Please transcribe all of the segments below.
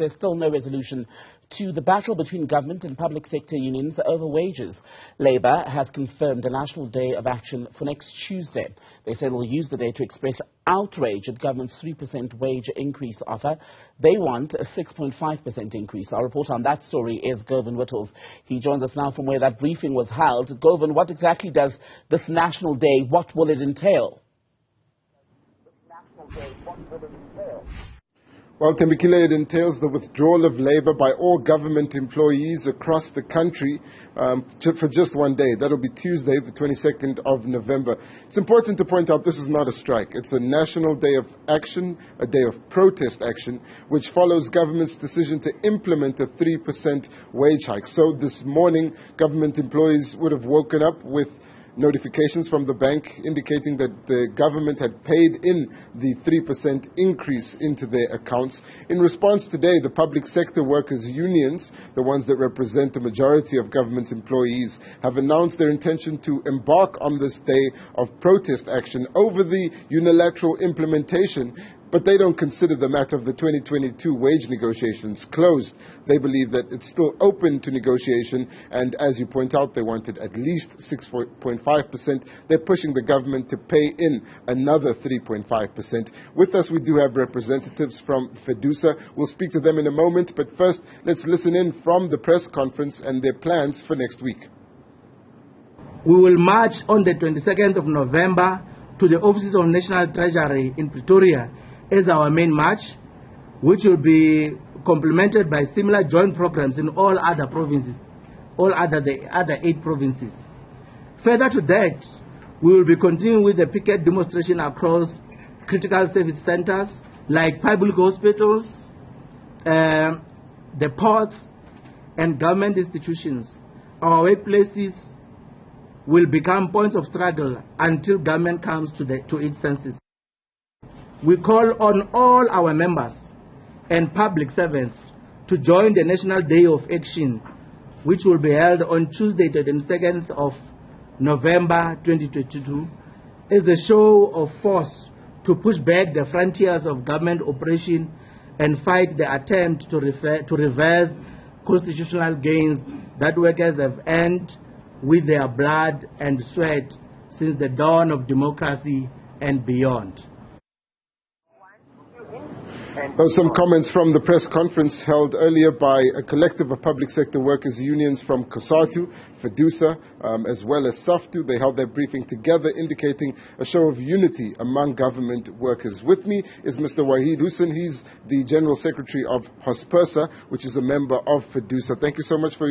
there's still no resolution to the battle between government and public sector unions over wages. Labour has confirmed a national day of action for next Tuesday. They say they'll use the day to express outrage at government's 3% wage increase offer. They want a 6.5% increase. Our reporter on that story is Govan Whittles. He joins us now from where that briefing was held. Govan, what exactly does this national day, what will it entail? Well, Tembekile, it entails the withdrawal of labour by all government employees across the country for just one day. That'll be Tuesday, the 22nd of November. It's important to point out this is not a strike. It's a national day of action, a day of protest action, which follows government's decision to implement a 3% wage hike. So this morning, government employees would have woken up with notifications from the bank indicating that the government had paid in the 3% increase into their accounts. In response today, the public sector workers' unions, the ones that represent the majority of government employees, have announced their intention to embark on this day of protest action over the unilateral implementation. But they don't consider the matter of the 2022 wage negotiations closed. They believe that it's still open to negotiation, and as you point out, they wanted at least 6.5%. They're pushing the government to pay in another 3.5%. With us, we do have representatives from FEDUSA. We'll speak to them in a moment, but first, let's listen in from the press conference and their plans for next week. We will march on the 22nd of November to the offices of National Treasury in Pretoria as our main march, which will be complemented by similar joint programs in all other provinces, the other 8 provinces. Further to that, we will be continuing with the picket demonstration across critical service centers like public hospitals, the ports, and government institutions. Our workplaces will become points of struggle until government comes to its senses. We call on all our members and public servants to join the National Day of Action, which will be held on Tuesday, the 22nd of November 2022, as a show of force to push back the frontiers of government operation and fight the attempt to reverse constitutional gains that workers have earned with their blood and sweat since the dawn of democracy and beyond. Some comments from the press conference held earlier by a collective of public sector workers' unions from COSATU, FEDUSA, as well as SAFTU. They held their briefing together, indicating a show of unity among government workers. With me is Mr. Wahid Hussein. He's the General Secretary of HOSPERSA, which is a member of FEDUSA. Thank you so much for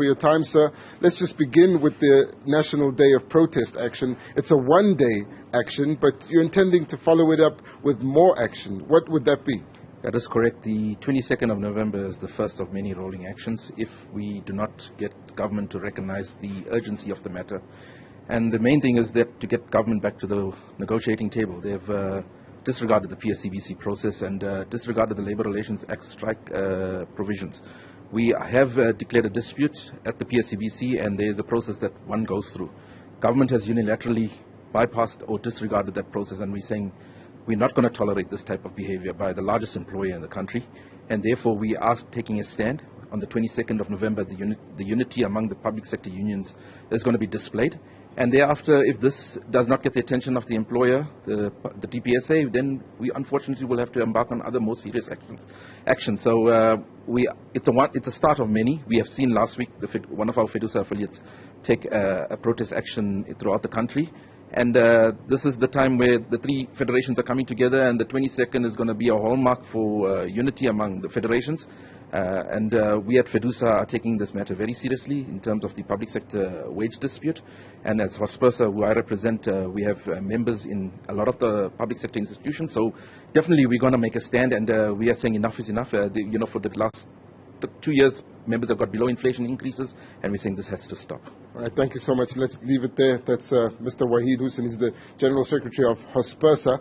your time, sir. Let's just begin with the National Day of Protest Action. It's a one-day action, but you're intending to follow it up with more action. What would that be? That is correct. The 22nd of November is the first of many rolling actions if we do not get government to recognize the urgency of the matter. And the main thing is that to get government back to the negotiating table. They've disregarded the PSCBC process and disregarded the Labour Relations Act strike provisions. We have declared a dispute at the PSCBC, and there is a process that one goes through. Government has unilaterally bypassed or disregarded that process, and we're saying we're not going to tolerate this type of behavior by the largest employer in the country, and therefore we are taking a stand. On the 22nd of November, the unity among the public sector unions is going to be displayed, and thereafter, if this does not get the attention of the employer, the DPSA, then we unfortunately will have to embark on other more serious actions. So it's a start of many. We have seen last week one of our FEDUSA affiliates take a protest action throughout the country. And this is the time where the 3 federations are coming together, and the 22nd is going to be a hallmark for unity among the federations. And we at FEDUSA are taking this matter very seriously in terms of the public sector wage dispute. And as HOSPERSA, who I represent, we have members in a lot of the public sector institutions. So definitely we're going to make a stand, and we are saying enough is enough. For the last 2 years members have got below inflation increases, and we're saying this has to stop. All right, thank you so much. Let's leave it there. That's Mr. Wahid Hussein. He's the General Secretary of Hospersa.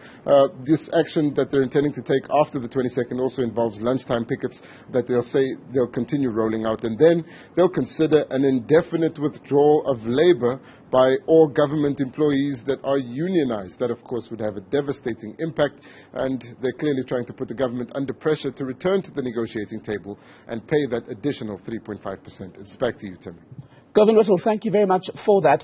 This action that they're intending to take after the 22nd also involves lunchtime pickets that they'll say they'll continue rolling out. And then they'll consider an indefinite withdrawal of labor by all government employees that are unionized. That, of course, would have a devastating impact. And they're clearly trying to put the government under pressure to return to the negotiating table and pay that additional 3.5%. It's back to you, Tim. Govan, Whittles, thank you very much for that.